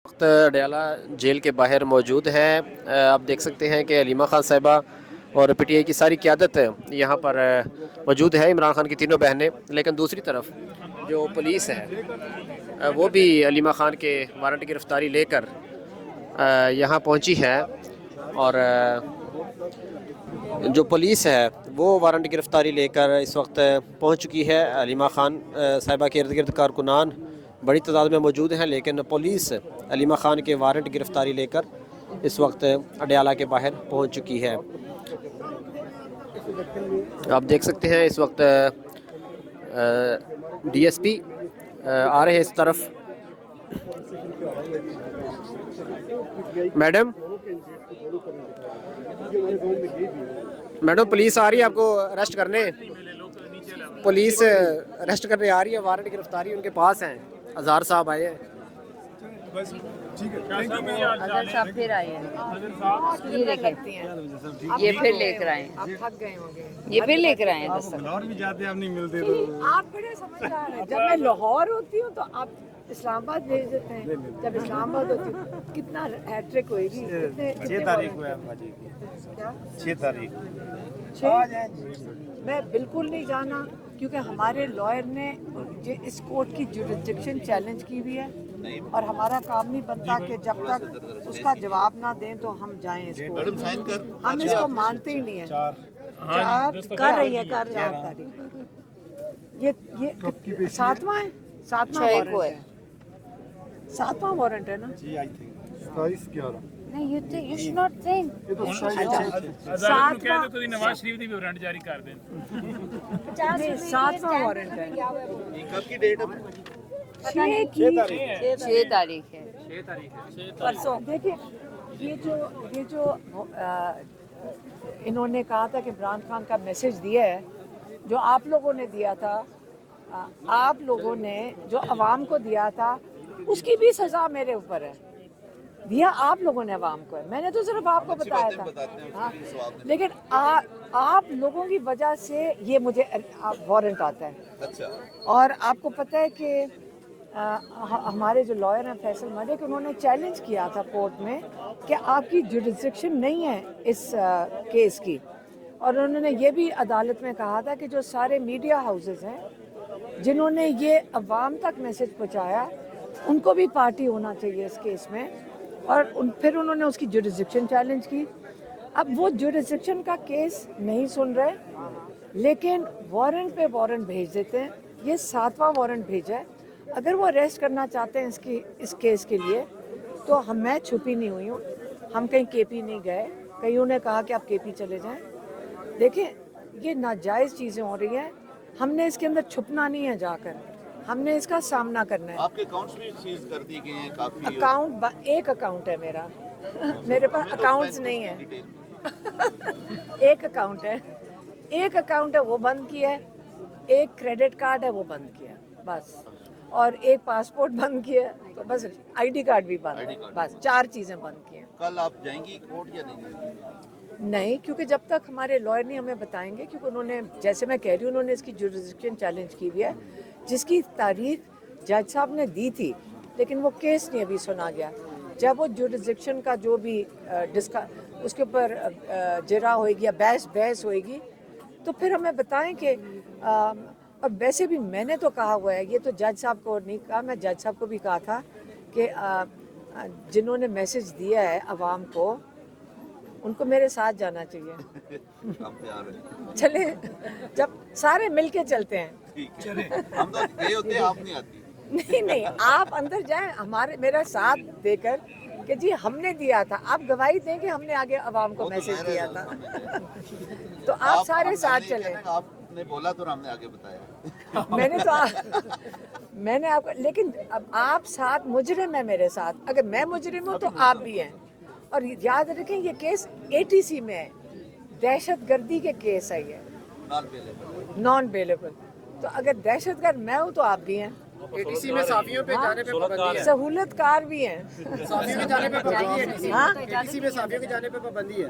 وقت ڈیالہ جیل کے باہر موجود ہے۔ آپ دیکھ سکتے ہیں کہ علیمہ خان صاحبہ اور پی ٹی آئی کی ساری قیادت یہاں پر موجود ہے، عمران خان کی تینوں بہنیں، لیکن دوسری طرف جو پولیس ہے وہ بھی علیمہ خان کے وارنٹ گرفتاری لے کر یہاں پہنچی ہے، اور جو پولیس ہے وہ وارنٹ گرفتاری لے کر اس وقت پہنچ چکی ہے۔ علیمہ خان صاحبہ کے ارد گرد کارکنان بڑی تعداد میں موجود ہیں، لیکن پولیس علیمہ خان کے وارنٹ گرفتاری لے کر اس وقت اڈیالہ کے باہر پہنچ چکی ہے۔ آپ دیکھ سکتے ہیں اس وقت ڈی ایس پی آ رہے ہیں اس طرف۔ میڈم پولیس آ رہی ہے آپ کو اریسٹ کرنے، پولیس اریسٹ کرنے آ رہی ہے، وارنٹ گرفتاری ان کے پاس ہیں۔ اظہار صاحب آئے ہیں۔ اظہر صاحب پھر آئے ہیں، یہ دیکھیں یہ پھر لے کر آئے ہیں، آپ تھک گئے ہوں گے۔ یہ پھر لے کر آئے ہیں دستک۔ لاہور بھی جاتے ہیں، ہم نہیں ملتے تو آپ بڑے سمجھدار ہیں۔ جب میں لاہور ہوتی ہوں تو آپ اسلام آباد بھیج دیتے ہیں، جب اسلام آباد ہوتی ہوں کتنا ہیٹرک ہوئے گی؟ 6 تاریخ کو ہے باجی کی، کیا 6 تاریخ 6؟ میں بالکل نہیں جانا، کیونکہ ہمارے لائر نے اس کورٹ کی جوریسڈکشن چیلنج کی ہوئی ہے، اور ہمارا کام نہیں بنتا کہ جب تک اس کا جواب نہ دیں تو ہم جائیں اس کورٹ۔ ہم اس کو مانتے ہی نہیں ہیں۔ 4 کر رہی ہے، 4 تاریخ یہ 7واں ہے، 7واں 6 وارنٹ کو ہے، ہے۔ 7واں وارنٹ ہے نا؟ جی آئی تھنک 27/11 نہیں you should not think۔ یہ تو ساتواں نواز شریف دی بھی وارنٹ جاری کر دیں۔ نہیں، 7واں وارنٹ ہے۔ کب کی ڈیٹ ہے؟ 6 تاریخ ہے، پرسوں۔ دیکھیں یہ جو انہوں نے کہا تھا کہ عمران خان کا میسج دیا ہے، جو آپ لوگوں نے دیا تھا، آپ لوگوں نے جو عوام کو دیا تھا، اس کی بھی سزا میرے اوپر ہے۔ دیا آپ لوگوں نے عوام کو ہے، میں نے تو صرف آپ کو بتایا تھا، ہاں، لیکن آپ لوگوں کی وجہ سے یہ مجھے وارنٹ آتا ہے۔ اور آپ کو پتہ ہے کہ ہمارے جو لائر ہیں فیصل ملک، انہوں نے چیلنج کیا تھا کورٹ میں کہ آپ کی جوریسڈکشن نہیں ہے اس کیس کی، اور انہوں نے یہ بھی عدالت میں کہا تھا کہ جو سارے میڈیا ہاؤسز ہیں جنہوں نے یہ عوام تک میسج پہنچایا، ان کو بھی پارٹی ہونا چاہیے اس کیس میں، اور پھر انہوں نے اس کی جوریسڈکشن چیلنج کی۔ اب وہ جوریسڈکشن کا کیس نہیں سن رہے، لیکن وارنٹ پہ وارنٹ بھیج دیتے ہیں۔ یہ 7واں وارنٹ بھیجا ہے۔ اگر وہ اریسٹ کرنا چاہتے ہیں اس کیس کے لیے تو میں چھپی نہیں ہوئی ہوں، ہم کہیں کے پی نہیں گئے، کئیوں نے کہا کہ آپ کے پی چلے جائیں۔ دیکھیں یہ ناجائز چیزیں ہو رہی ہیں، ہم نے اس کے اندر چھپنا نہیں ہے، جا کر ہم نے اس کا سامنا کرنا ہے۔ آپ کے اکاؤنٹس بھی سیز کر دی گئے ہیں کافی؟ ایک اکاؤنٹ ہے میرا، میرے پاس اکاؤنٹس نہیں ہیں، ایک اکاؤنٹ ہے وہ بند کیا ہے، ایک کریڈٹ کارڈ ہے وہ بند کیا ہے بس، اور ایک پاسپورٹ بند کیا ہے، تو بس آئی ڈی کارڈ بھی بند ہے، بس 4 چیزیں بند کی ہیں۔ کل آپ جائیں گی کورٹ یا نہیں جائیں گی؟ نہیں، کیونکہ جب تک ہمارے لائر نہیں ہمیں بتائیں گے، کیونکہ انہوں نے، جیسے میں کہہ رہی ہوں، انہوں نے اس کی جوریسڈکشن چیلنج کی ہوئی ہے، جس کی تاریخ جج صاحب نے دی تھی، لیکن وہ کیس نہیں ابھی سنا گیا۔ جب وہ جوریسڈکشن کا جو بھی اس کے اوپر جرا ہوئے گی یا بحث ہوئے گی، تو پھر ہمیں بتائیں کہ، اور ویسے بھی میں نے تو کہا ہوا ہے، یہ تو جج صاحب کو نہیں کہا، میں جج صاحب کو بھی کہا تھا کہ جنہوں نے میسج دیا ہے عوام کو، ان کو میرے ساتھ جانا چاہیے۔ ہم تیار ہیں، چلے، جب سارے مل کے چلتے ہیں۔ ٹھیک ہے، ہم تو گئے ہوتے ہیں، آپ نہیں آتی۔ نہیں، آپ اندر جائیں میرا ساتھ دے کر کہ جی ہم نے دیا تھا، آپ گواہی دیں کہ ہم نے آگے عوام کو میسج دیا تھا، تو آپ سارے ساتھ چلیں۔ آپ نے بولا تو ہم نے آگے بتایا۔ میں نے آپ کو، لیکن اب آپ ساتھ مجرم ہیں میرے ساتھ، اگر میں مجرم ہوں تو آپ بھی ہیں، اور یاد رکھیں یہ کیس ATC میں ہے، دہشت گردی کے کیس ہے، یہ نان بیلیبل، تو اگر دہشت گرد میں ہوں تو آپ بھی ہیں، ATC میں صحافیوں پہ جانے پہ پابندی ہے، سہولت کار بھی ہیں۔ صحافیوں کے جانے پہ پابندی ہے، ہاں؟ ATC میں صحافیوں کے جانے پہ پابندی ہے۔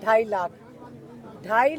2.5